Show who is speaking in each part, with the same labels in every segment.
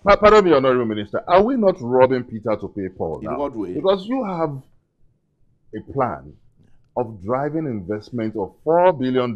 Speaker 1: Pardon me, Honorable Minister. Are we not robbing Peter to pay Paul
Speaker 2: In
Speaker 1: now?
Speaker 2: what way?
Speaker 1: Because you have a plan of driving investment of $4 billion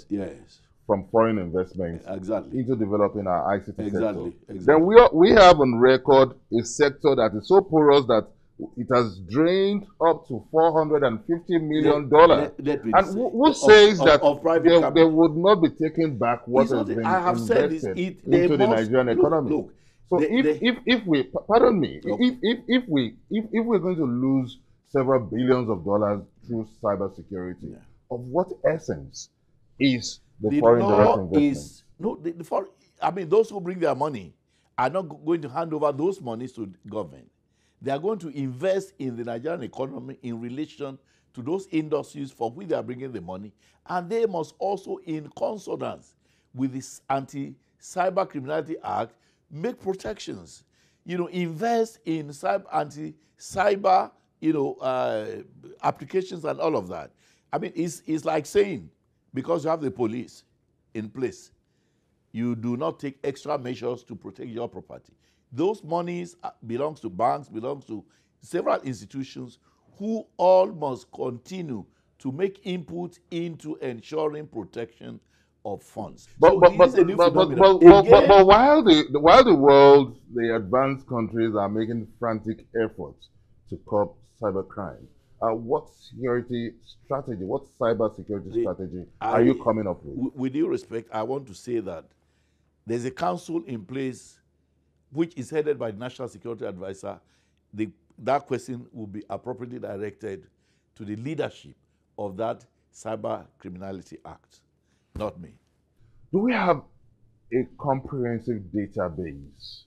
Speaker 2: Yes.
Speaker 1: from foreign investments
Speaker 2: Exactly.
Speaker 1: into developing our ICT sector.
Speaker 2: Exactly.
Speaker 1: Then
Speaker 2: Exactly.
Speaker 1: we have on record a sector that is so porous that it has drained up to $450 million.
Speaker 2: Let me
Speaker 1: And
Speaker 2: say
Speaker 1: who says that
Speaker 2: of private
Speaker 1: they
Speaker 2: capital.
Speaker 1: would not be taking back what
Speaker 2: It's
Speaker 1: has
Speaker 2: not. I
Speaker 1: been
Speaker 2: have said this.
Speaker 1: invested
Speaker 2: They
Speaker 1: into the
Speaker 2: must
Speaker 1: Nigerian economy?
Speaker 2: look.
Speaker 1: So if we pardon me,
Speaker 2: Okay.
Speaker 1: if we're going to lose several billions of dollars through cybersecurity,
Speaker 2: Yeah.
Speaker 1: of what essence is the
Speaker 2: The
Speaker 1: foreign direct
Speaker 2: law
Speaker 1: investment?
Speaker 2: is no. I mean, those who bring their money are not going to hand over those monies to government. They are going to invest in the Nigerian economy in relation to those industries for which they are bringing the money, and they must also, in consonance with this Anti-Cyber Criminality Act, make protections. Invest in anti-cyber, applications and all of that. I mean, it's like saying, because you have the police in place, you do not take extra measures to protect your property. Those monies belongs to banks, belongs to several institutions who all must continue to make input into ensuring protection of funds. So it is a new phenomenon. Again,
Speaker 1: But while the world, the advanced countries are making frantic efforts to curb cybercrime, what security strategy, what cyber security strategy are you coming up with?
Speaker 2: with due respect, I want to say that there's a council in place which is headed by the National Security Advisor. That question will be appropriately directed to the leadership of that Cyber Criminality Act, not me.
Speaker 1: Do we have a comprehensive database?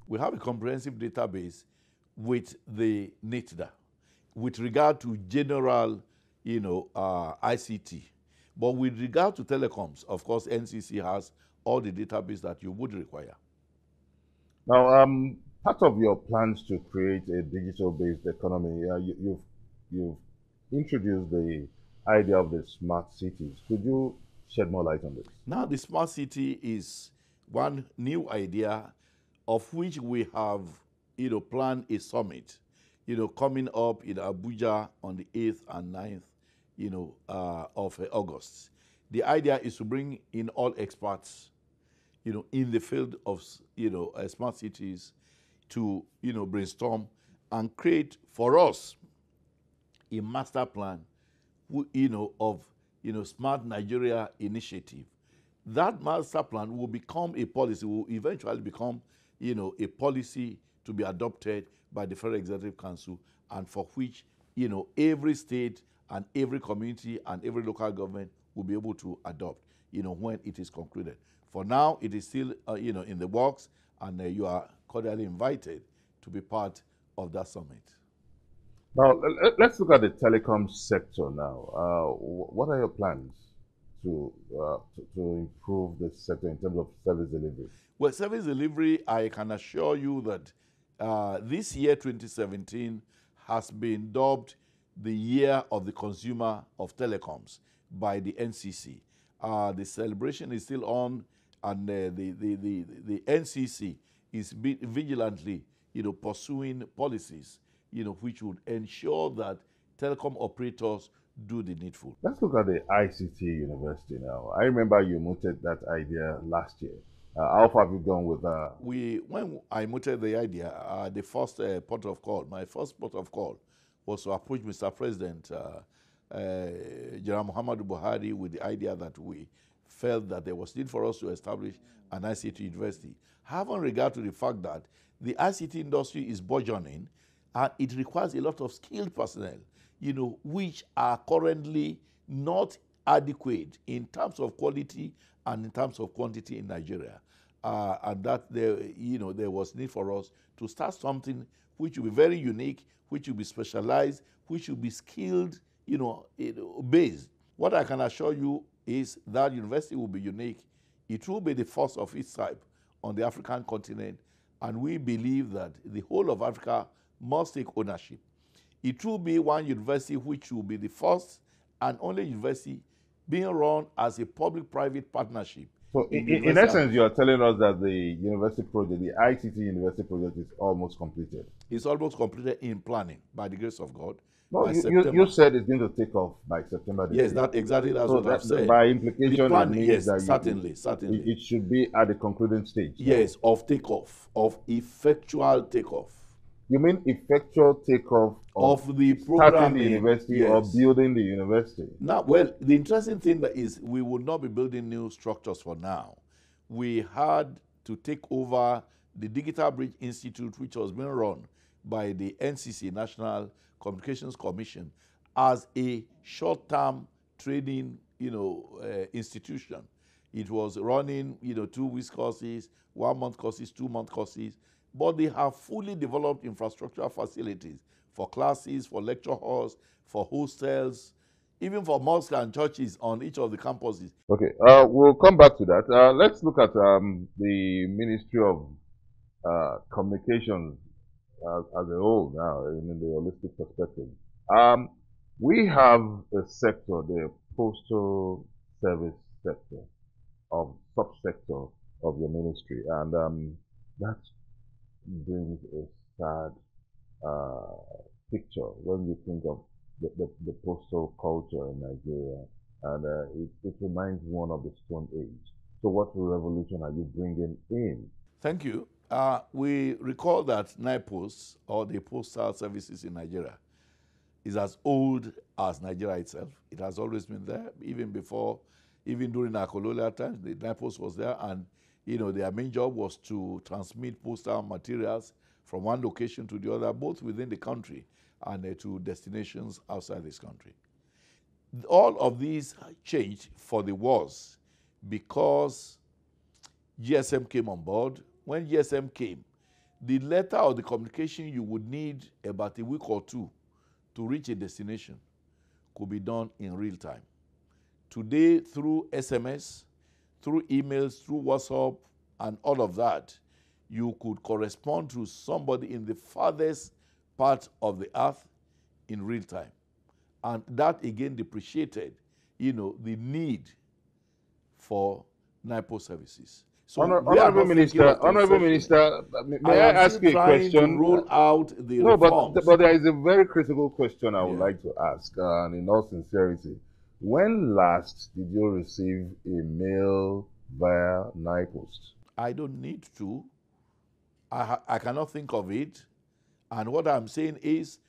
Speaker 2: We have a comprehensive database with the NITDA with regard to general, ICT. But with regard to telecoms, of course, NCC has all the database that you would require.
Speaker 1: Now, part of your plans to create a digital-based economy, you've introduced the idea of the smart cities. Could you shed more light on this?
Speaker 2: Now, the smart city is one new idea of which we have, planned a summit, coming up in Abuja on the 8th and 9th, of August. The idea is to bring in all experts, in the field of, smart cities to, brainstorm and create for us a master plan, of, Smart Nigeria initiative. That master plan will become a policy, will eventually become, a policy to be adopted by the Federal Executive Council, and for which, every state and every community and every local government will be able to adopt, when it is concluded. For now, it is still, in the works, and you are cordially invited to be part of that summit.
Speaker 1: Now, let's look at the telecom sector now. What are your plans to improve the sector in terms of service delivery?
Speaker 2: Well, service delivery, I can assure you that this year, 2017, has been dubbed the year of the consumer of telecoms by the NCC. The celebration is still on, and the NCC is vigilantly, pursuing policies, which would ensure that telecom operators do the needful.
Speaker 1: Let's look at the ICT university now. I remember you mooted that idea last year. How far have you gone with that?
Speaker 2: When I mooted the idea, the first port of call, my first port of call was to approach Mr. President General Muhammadu Buhari with the idea that we felt that there was need for us to establish an ICT university. Having regard to the fact that the ICT industry is burgeoning and it requires a lot of skilled personnel, which are currently not adequate in terms of quality and in terms of quantity in Nigeria. And that there was need for us to start something which will be very unique, which will be specialized, which will be skilled, based. What I can assure you is that university will be unique. It will be the first of its type on the African continent, and we believe that the whole of Africa must take ownership. It will be one university which will be the first and only university being run as a public-private partnership
Speaker 1: So,
Speaker 2: in the
Speaker 1: in
Speaker 2: university.
Speaker 1: essence, you are telling us that the university project, the ICT university project, is almost completed.
Speaker 2: It's almost completed in planning by the grace of God
Speaker 1: No,
Speaker 2: by
Speaker 1: you
Speaker 2: September.
Speaker 1: said it's going to take off by September this
Speaker 2: Yes,
Speaker 1: year.
Speaker 2: that exactly that's
Speaker 1: So
Speaker 2: what I've
Speaker 1: that
Speaker 2: said.
Speaker 1: by
Speaker 2: The
Speaker 1: implication, it
Speaker 2: plan,
Speaker 1: means
Speaker 2: yes,
Speaker 1: that
Speaker 2: certainly, certainly.
Speaker 1: it should be at the concluding stage now.
Speaker 2: Yes, of takeoff, of effectual takeoff
Speaker 1: You mean effectual takeoff of
Speaker 2: of the
Speaker 1: starting the
Speaker 2: programming.
Speaker 1: university or
Speaker 2: Yes.
Speaker 1: building the university?
Speaker 2: Now, well, the interesting thing that is we will not be building new structures for now. We had to take over the Digital Bridge Institute, which was being run by the NCC, National Communications Commission, as a short-term training, institution. It was running, 2 week courses, 1 month courses, 2 month courses, but they have fully developed infrastructural facilities for classes, for lecture halls, for hostels, even for mosques and churches on each of the campuses.
Speaker 1: Okay, we'll come back to that. Let's look at the Ministry of Communications as a whole now, in the holistic perspective. Um, we have a sector, the postal service sector, of subsector of your ministry, and that brings a sad picture when you think of the postal culture in Nigeria, and it reminds one of the Stone Age. So, what revolution are you bringing in?
Speaker 2: Thank you. We recall that NIPOS, or the postal services in Nigeria, is as old as Nigeria itself. It has always been there, even before, even during our colonial times, the NIPOS was there, and their main job was to transmit postal materials from one location to the other, both within the country and to destinations outside this country. All of these changed for the worse because GSM came on board. When GSM came, the letter or the communication you would need about a week or two to reach a destination could be done in real time. Today, through SMS, through emails, through WhatsApp, and all of that, you could correspond to somebody in the farthest part of the earth in real time. And that again depreciated, the need for NIPO services. So we are
Speaker 1: Honorable
Speaker 2: not thinking of
Speaker 1: Honorable
Speaker 2: concessioning.
Speaker 1: Minister,
Speaker 2: I
Speaker 1: may I
Speaker 2: am
Speaker 1: ask
Speaker 2: still
Speaker 1: you a
Speaker 2: trying to
Speaker 1: question?
Speaker 2: roll out the
Speaker 1: No,
Speaker 2: reforms.
Speaker 1: but there is a very critical question I would
Speaker 2: Yeah.
Speaker 1: like to ask, and in all sincerity, when last did you receive a mail via NIPOST?
Speaker 2: I don't need to. I cannot think of it. And what I'm saying is,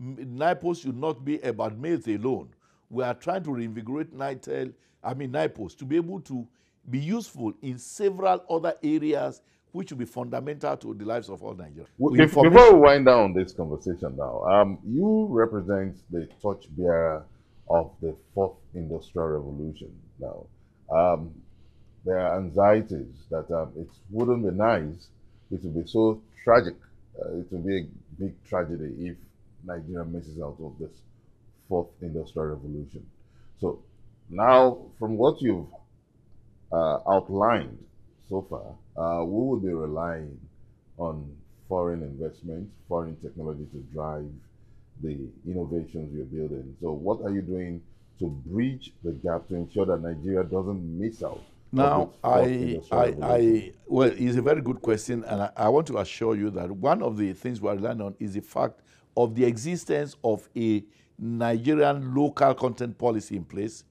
Speaker 2: NIPOS should not be about mails alone. We are trying to reinvigorate NIPOS to be able to be useful in several other areas which will be fundamental to the lives of all Nigerians.
Speaker 1: Before we wind down this conversation now, you represent the torchbearer of the fourth industrial revolution now. Um, there are anxieties that it wouldn't be nice, it would be so tragic, it would be a big tragedy if Nigeria misses out of this fourth industrial revolution. So now, from what you've outlined so far, we will be relying on foreign investment, foreign technology to drive the innovations you're building. So what are you doing to bridge the gap to ensure that Nigeria doesn't miss out?
Speaker 2: Now, well, it's a very good question, and I want to assure you that one of the things we are relying on is the fact of the existence of a Nigerian local content policy in place,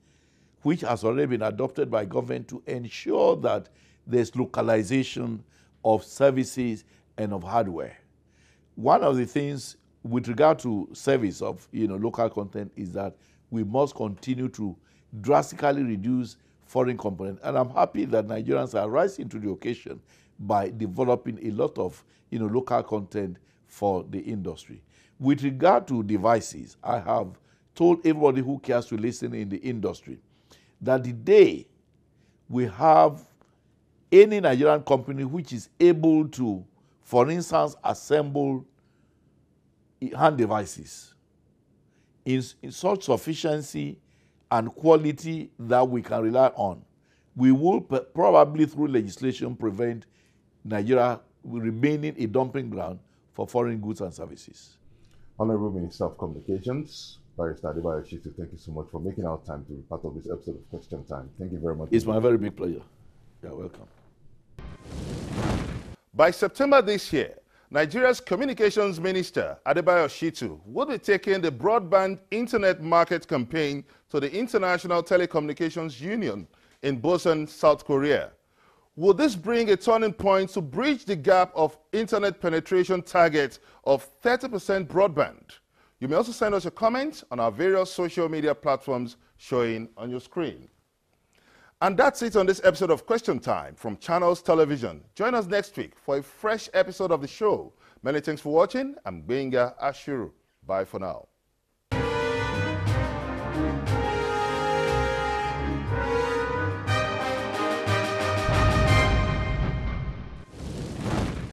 Speaker 2: which has already been adopted by government to ensure that there's localization of services and of hardware. One of the things with regard to service of local content is that we must continue to drastically reduce foreign component. And I'm happy that Nigerians are rising to the occasion by developing a lot of local content for the industry. With regard to devices, I have told everybody who cares to listen in the industry that the day we have any Nigerian company which is able to, for instance, assemble hand devices in such sufficiency and quality that we can rely on, we will probably through legislation prevent Nigeria remaining a dumping ground for foreign goods and services.
Speaker 1: Honorable Minister of Communications, Barrister Adebayo Shittu, thank you so much for making our time to be part of this episode of Question Time. Thank you very much.
Speaker 2: It's my very big pleasure. You're welcome.
Speaker 1: By September this year, Nigeria's Communications Minister, Adebayo Shittu, will be taking the broadband internet market campaign to the International Telecommunications Union in Busan, South Korea. Will this bring a turning point to bridge the gap of internet penetration target of 30% broadband? You may also send us your comments on our various social media platforms showing on your screen. And that's it on this episode of Question Time from Channels Television. Join us next week for a fresh episode of the show. Many thanks for watching. I'm Benga Ashuru. Bye for now.